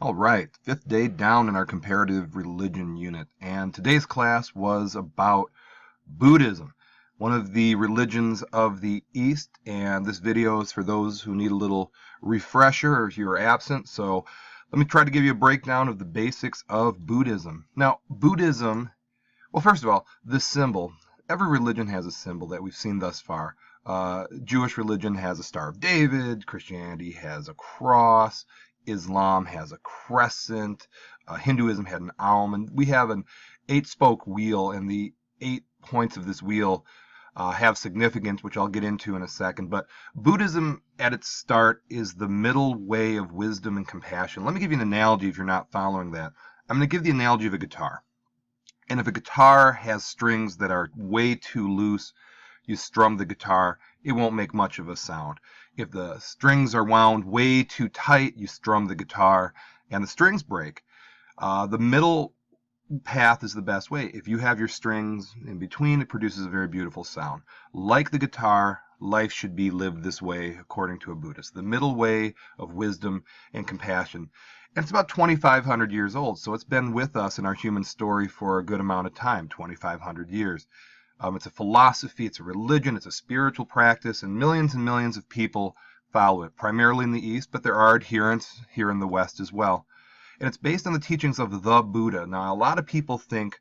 All right, fifth day down in our comparative religion unit, and today's class was about Buddhism, one of the religions of the East, and this video is for those who need a little refresher or if you're absent. So let me try to give you a breakdown of the basics of Buddhism. Now, Buddhism, well, first of all, the symbol. Every religion has a symbol that we've seen thus far. Jewish religion has a Star of David, Christianity has a cross, Islam has a crescent, Hinduism had an almond. We have an 8-spoke wheel, and the 8 points of this wheel have significance, which I'll get into in a second. But Buddhism at its start is the middle way of wisdom and compassion. Let me give you an analogy if you're not following that. I'm going to give the analogy of a guitar. And if a guitar has strings that are way too loose, you strum the guitar, it won't make much of a sound. If the strings are wound way too tight, you strum the guitar and the strings break. The middle path is the best way. If you have your strings in between, it produces a very beautiful sound. Like the guitar, life should be lived this way according to a Buddhist. The middle way of wisdom and compassion. And it's about 2,500 years old, so it's been with us in our human story for a good amount of time, 2,500 years. It's a philosophy, it's a religion, it's a spiritual practice, and millions of people follow it, primarily in the East, but there are adherents here in the West as well. And it's based on the teachings of the Buddha. Now, a lot of people think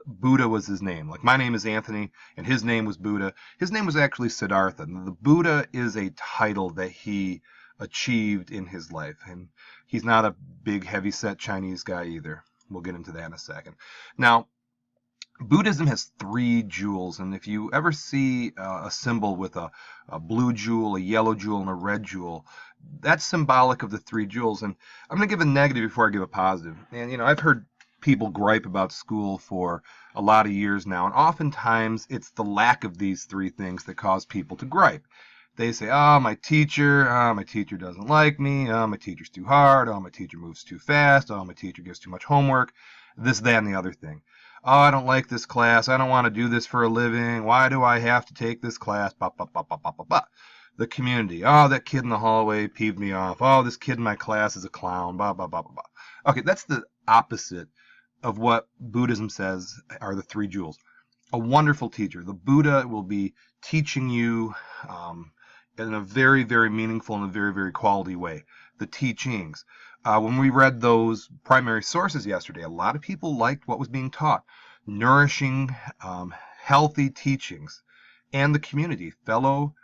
Buddha was his name. Like, my name is Anthony, and his name was Buddha. His name was actually Siddhartha. The Buddha is a title that he achieved in his life, and he's not a big, heavy-set Chinese guy either. We'll get into that in a second. Now, Buddhism has 3 jewels, and if you ever see a symbol with a blue jewel, a yellow jewel, and a red jewel, that's symbolic of the 3 jewels. And I'm going to give a negative before I give a positive. And, I've heard people gripe about school for a lot of years now, and oftentimes it's the lack of these 3 things that cause people to gripe. They say, oh, my teacher doesn't like me, oh, my teacher's too hard, oh, my teacher moves too fast, oh, my teacher gives too much homework, this, that, and the other thing. Oh, I don't like this class. I don't want to do this for a living. Why do I have to take this class? Bah, bah, bah, bah, bah, bah, bah. The community. Oh, that kid in the hallway peeved me off. Oh, this kid in my class is a clown. Bah, bah, bah, bah, bah. Okay, that's the opposite of what Buddhism says are the 3 jewels. A wonderful teacher. The Buddha will be teaching you in a very, very meaningful and a very, very quality way. The teachings. When we read those primary sources yesterday, a lot of people liked what was being taught. Nourishing, healthy teachings. And the community, fellow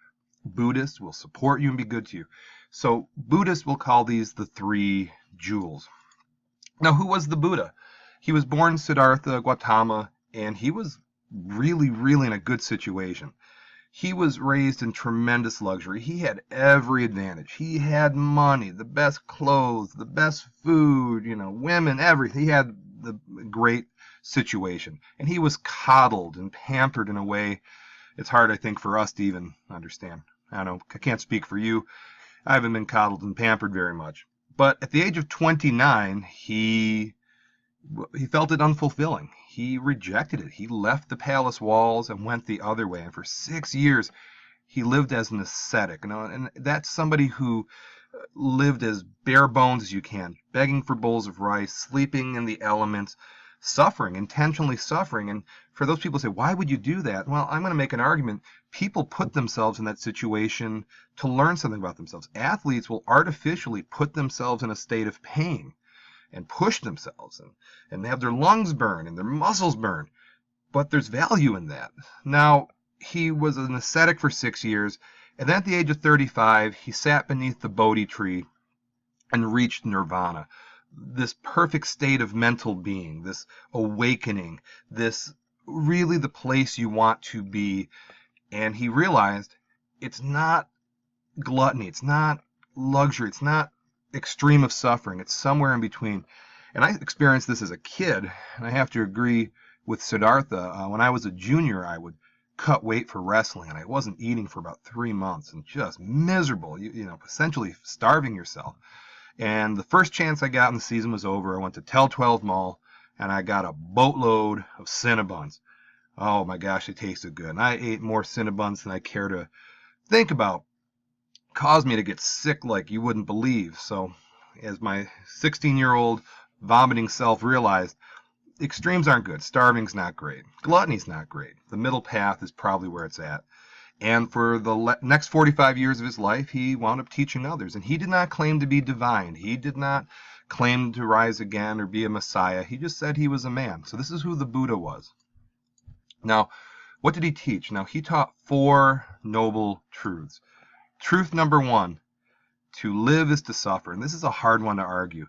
Buddhists, will support you and be good to you. So Buddhists will call these the 3 jewels. Now, who was the Buddha? He was born Siddhartha Gautama, and he was really, really in a good situation. He was raised in tremendous luxury. He had every advantage. He had money, the best clothes, the best food, women, everything. He had the great situation. And he was coddled and pampered in a way it's hard, I think, for us to even understand. I don't know, I can't speak for you. I haven't been coddled and pampered very much. But at the age of 29, he felt it unfulfilling. He rejected it. He left the palace walls and went the other way. And for 6 years, he lived as an ascetic. And that's somebody who lived as bare bones as you can, begging for bowls of rice, sleeping in the elements, suffering, intentionally suffering. And for those people who say, why would you do that? Well, I'm going to make an argument. People put themselves in that situation to learn something about themselves. Athletes will artificially put themselves in a state of pain and push themselves and have their lungs burn and their muscles burn. But there's value in that. Now, he was an ascetic for 6 years, and then at the age of 35, he sat beneath the Bodhi tree and reached nirvana. This perfect state of mental being, this awakening, this really the place you want to be. And he realized it's not gluttony, it's not luxury, it's not extreme of suffering. It's somewhere in between. And I experienced this as a kid, and I have to agree with Siddhartha. When I was a junior, I would cut weight for wrestling, and I wasn't eating for about 3 months, and just miserable, essentially starving yourself. And the first chance I got in the season was over. I went to Tel 12 Mall, and I got a boatload of Cinnabons. Oh my gosh, they tasted good. And I ate more Cinnabons than I care to think about. Caused me to get sick like you wouldn't believe. So As my 16-year-old vomiting self realized, extremes aren't good. Starving's not great. Gluttony's not great. The middle path is probably where it's at. And for the next 45 years of his life, he wound up teaching others. And he did not claim to be divine. He did not claim to rise again or be a messiah. He just said he was a man. So this is who the Buddha was. Now, what did he teach? Now, he taught 4 noble truths. Truth number 1, to live is to suffer. And this is a hard one to argue.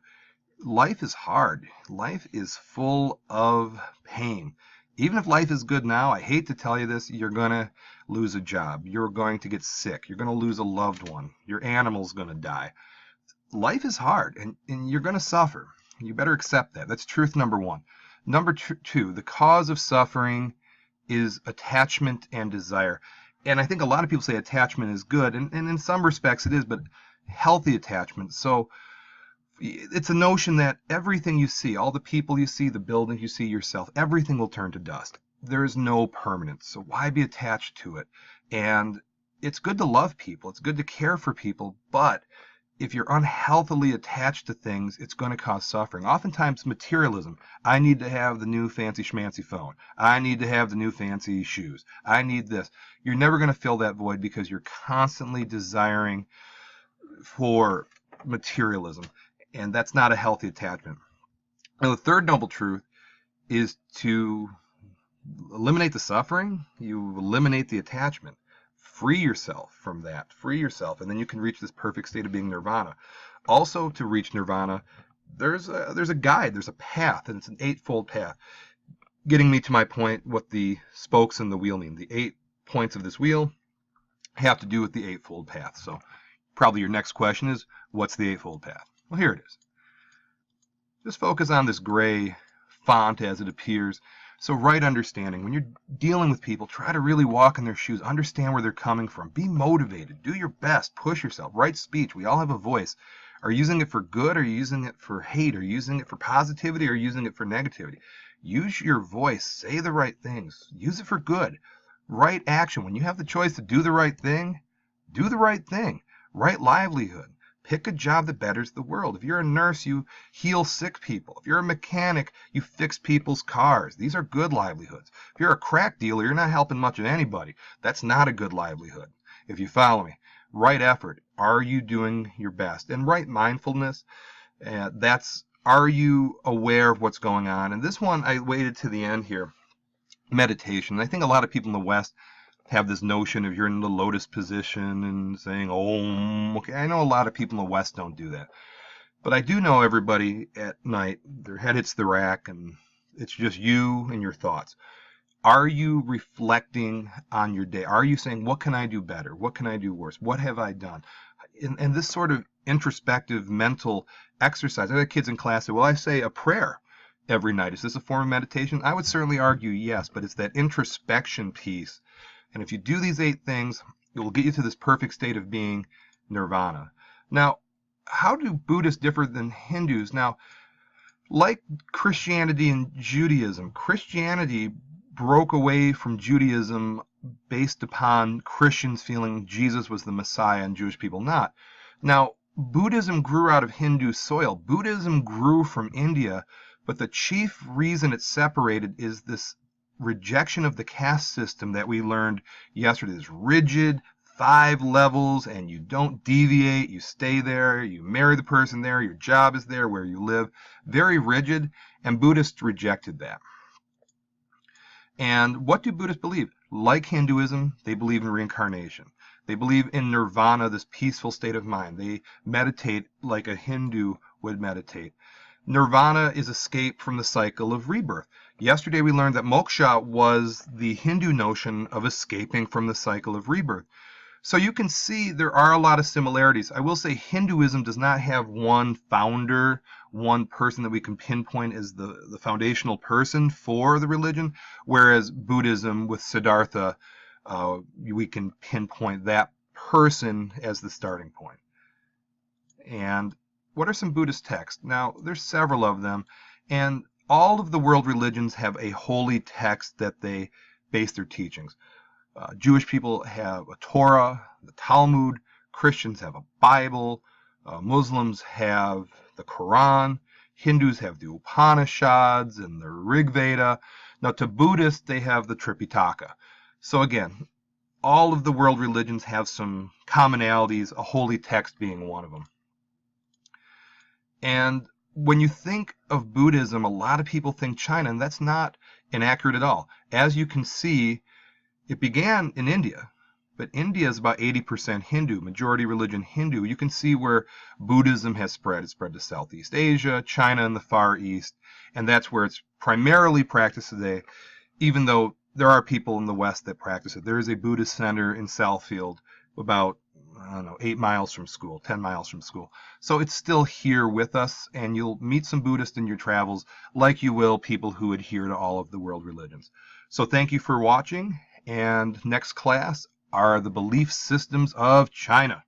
Life is hard. Life is full of pain. Even if life is good now, I hate to tell you this, you're going to lose a job. You're going to get sick. You're going to lose a loved one. Your animal's going to die. Life is hard, and you're going to suffer. You better accept that. That's truth number 1. Number 2, the cause of suffering is attachment and desire. And I think a lot of people say attachment is good, and in some respects it is, but healthy attachment. So it's a notion that everything you see, all the people you see, the buildings you see, yourself, everything will turn to dust. There is no permanence, so why be attached to it? And it's good to love people, it's good to care for people, but if you're unhealthily attached to things, it's going to cause suffering. Oftentimes materialism. I need to have the new fancy schmancy phone. I need to have the new fancy shoes. I need this. You're never going to fill that void because you're constantly desiring for materialism. And that's not a healthy attachment. Now, the third noble truth is to eliminate the suffering. You eliminate the attachment. Free yourself from that. Free yourself, and then you can reach this perfect state of being nirvana. Also, to reach nirvana, there's a guide, there's a path, and it's an 8-fold path. Getting me to my point, what the spokes in the wheel mean. The 8 points of this wheel have to do with the 8-fold path. So probably your next question is, what's the 8-fold path? Well, here it is. Just focus on this gray font as it appears. So right understanding. When you're dealing with people, try to really walk in their shoes. Understand where they're coming from. Be motivated. Do your best. Push yourself. Write speech. We all have a voice. Are you using it for good? Are you using it for hate? Are you using it for positivity? Or are you using it for negativity? Use your voice. Say the right things. Use it for good. Right action. When you have the choice to do the right thing, do the right thing. Right livelihood. Pick a job that betters the world. If you're a nurse, you heal sick people. If you're a mechanic, you fix people's cars. These are good livelihoods. If you're a crack dealer, you're not helping much of anybody. That's not a good livelihood. If you follow me. Right effort. Are you doing your best? And right mindfulness, are you aware of what's going on? And this one, I waited to the end here. Meditation. I think a lot of people in the West have this notion of you're in the lotus position and saying, oh, okay. I know a lot of people in the West don't do that. But I do know everybody at night, their head hits the rack and it's just you and your thoughts. Are you reflecting on your day? Are you saying, what can I do better? What can I do worse? What have I done? And this sort of introspective mental exercise. I have kids in class say, well, I say a prayer every night. Is this a form of meditation? I would certainly argue yes, but it's that introspection piece. And if you do these 8 things, it will get you to this perfect state of being nirvana. Now, how do Buddhists differ than Hindus? Now, like Christianity and Judaism, Christianity broke away from Judaism based upon Christians feeling Jesus was the Messiah and Jewish people not. Now, Buddhism grew out of Hindu soil. Buddhism grew from India, but the chief reason it separated is this rejection of the caste system that we learned yesterday. This rigid 5 levels, and you don't deviate, you stay there, you marry the person there, your job is there, where you live. Very rigid, and Buddhists rejected that. And what do Buddhists believe? Like Hinduism, they believe in reincarnation. They believe in nirvana, this peaceful state of mind. They meditate like a Hindu would meditate. Nirvana is escape from the cycle of rebirth. Yesterday we learned that moksha was the Hindu notion of escaping from the cycle of rebirth. So you can see there are a lot of similarities. I will say Hinduism does not have one founder, one person that we can pinpoint as the foundational person for the religion, whereas Buddhism with Siddhartha, we can pinpoint that person as the starting point. And what are some Buddhist texts? Now, there's several of them, and all of the world religions have a holy text that they base their teachings. Jewish people have a Torah, the Talmud. Christians have a Bible. Muslims have the Quran. Hindus have the Upanishads and the Rig Veda. Now, to Buddhists, they have the Tripitaka. So again, all of the world religions have some commonalities, a holy text being one of them. And when you think of Buddhism, a lot of people think China, and that's not inaccurate at all. As you can see, it began in India, but India is about 80% Hindu, majority religion Hindu. You can see where Buddhism has spread. It's spread to Southeast Asia, China, and the Far East, and that's where it's primarily practiced today, even though there are people in the West that practice it. There is a Buddhist center in Southfield, about, I don't know, 8 miles from school, 10 miles from school. So it's still here with us, and you'll meet some Buddhists in your travels, like you will people who adhere to all of the world religions. So thank you for watching, and next class are the belief systems of China.